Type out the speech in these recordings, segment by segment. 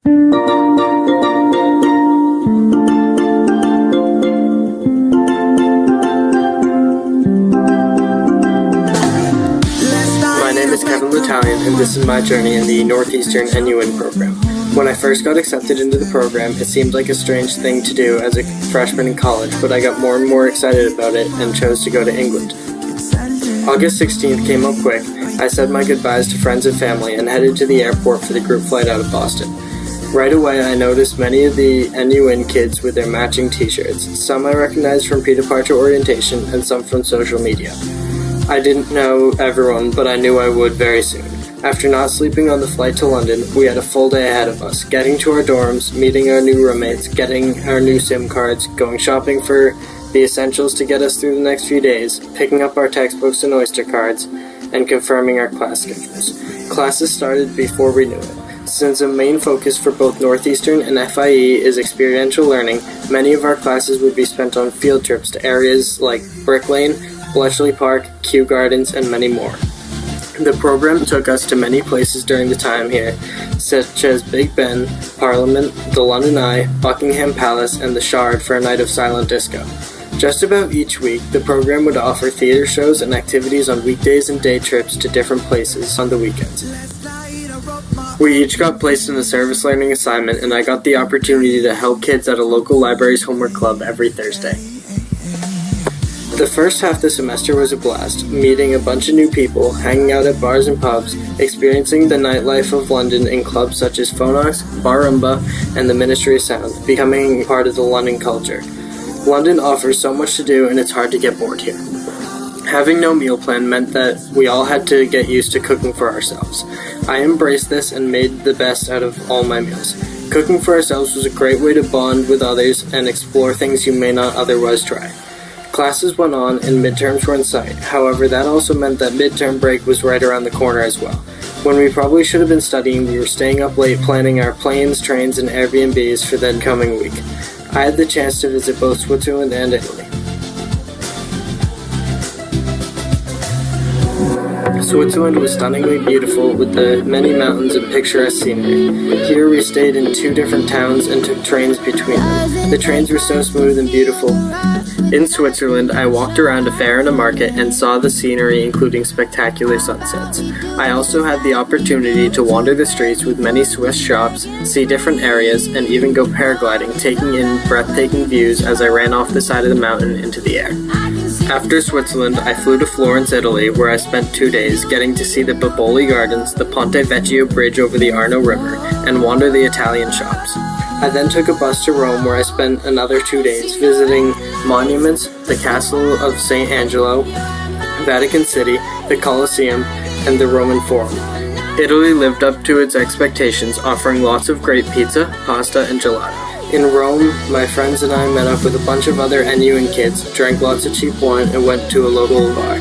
Letalien, and this is my journey in the Northeastern NUin program. When I first got accepted into the program, it seemed like a strange thing to do as a freshman in college, but I got more and more excited about it and chose to go to England. August 16th came up quick. I said my goodbyes to friends and family and headed to the airport for the group flight out of Boston. Right away, I noticed many of the NUin kids with their matching t-shirts. Some I recognized from pre-departure orientation and some from social media. I didn't know everyone, but I knew I would very soon. After not sleeping on the flight to London, we had a full day ahead of us, getting to our dorms, meeting our new roommates, getting our new SIM cards, going shopping for the essentials to get us through the next few days, picking up our textbooks and Oyster cards, and confirming our class schedules. Classes started before we knew it. Since a main focus for both Northeastern and FIE is experiential learning, many of our classes would be spent on field trips to areas like Brick Lane, Bletchley Park, Kew Gardens, and many more. The program took us to many places during the time here, such as Big Ben, Parliament, the London Eye, Buckingham Palace, and the Shard for a night of silent disco. Just about each week, the program would offer theater shows and activities on weekdays and day trips to different places on the weekends. We each got placed in a service learning assignment, and I got the opportunity to help kids at a local library's homework club every Thursday. The first half of the semester was a blast, meeting a bunch of new people, hanging out at bars and pubs, experiencing the nightlife of London in clubs such as Phonox, Barumba, and the Ministry of Sound, becoming part of the London culture. London offers so much to do, and it's hard to get bored here. Having no meal plan meant that we all had to get used to cooking for ourselves. I embraced this and made the best out of all my meals. Cooking for ourselves was a great way to bond with others and explore things you may not otherwise try. Classes went on and midterms were in sight. However, that also meant that midterm break was right around the corner as well. When we probably should have been studying, we were staying up late planning our planes, trains, and Airbnbs for the coming week. I had the chance to visit both Switzerland and Italy. Switzerland was stunningly beautiful with the many mountains and picturesque scenery. Here we stayed in 2 different towns and took trains between them. The trains were so smooth and beautiful. In Switzerland, I walked around a fair and a market and saw the scenery, including spectacular sunsets. I also had the opportunity to wander the streets with many Swiss shops, see different areas, and even go paragliding, taking in breathtaking views as I ran off the side of the mountain into the air. After Switzerland, I flew to Florence, Italy, where I spent 2 days getting to see the Boboli Gardens, the Ponte Vecchio Bridge over the Arno River, and wander the Italian shops. I then took a bus to Rome, where I spent another 2 days visiting monuments, the Castle of St. Angelo, Vatican City, the Colosseum, and the Roman Forum. Italy lived up to its expectations, offering lots of great pizza, pasta, and gelato. In Rome, my friends and I met up with a bunch of other NUin kids, drank lots of cheap wine, and went to a local bar.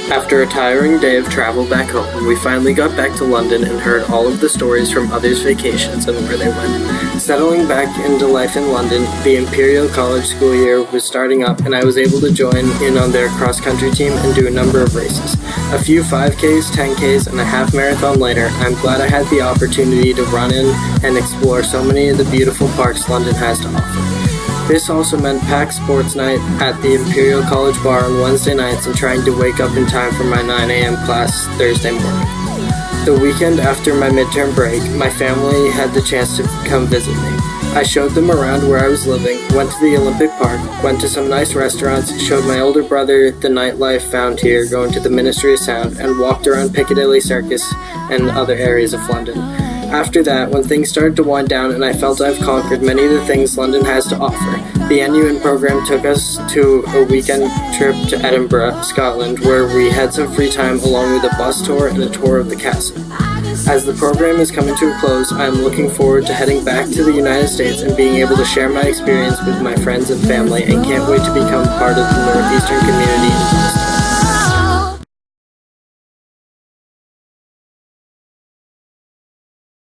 After a tiring day of travel back home, we finally got back to London and heard all of the stories from others' vacations and where they went. Settling back into life in London, the Imperial College school year was starting up, and I was able to join in on their cross-country team and do a number of races. A few 5Ks, 10Ks, and a half marathon later, I'm glad I had the opportunity to run in and explore so many of the beautiful parks London has to offer. This also meant packed sports night at the Imperial College bar on Wednesday nights and trying to wake up in time for my 9 a.m. class Thursday morning. The weekend after my midterm break, my family had the chance to come visit me. I showed them around where I was living, went to the Olympic Park, went to some nice restaurants, showed my older brother the nightlife found here going to the Ministry of Sound, and walked around Piccadilly Circus and other areas of London. After that, when things started to wind down and I felt I've conquered many of the things London has to offer, the NUin program took us to a weekend trip to Edinburgh, Scotland, where we had some free time along with a bus tour and a tour of the castle. As the program is coming to a close, I am looking forward to heading back to the United States and being able to share my experience with my friends and family, and can't wait to become part of the Northeastern community in Boston.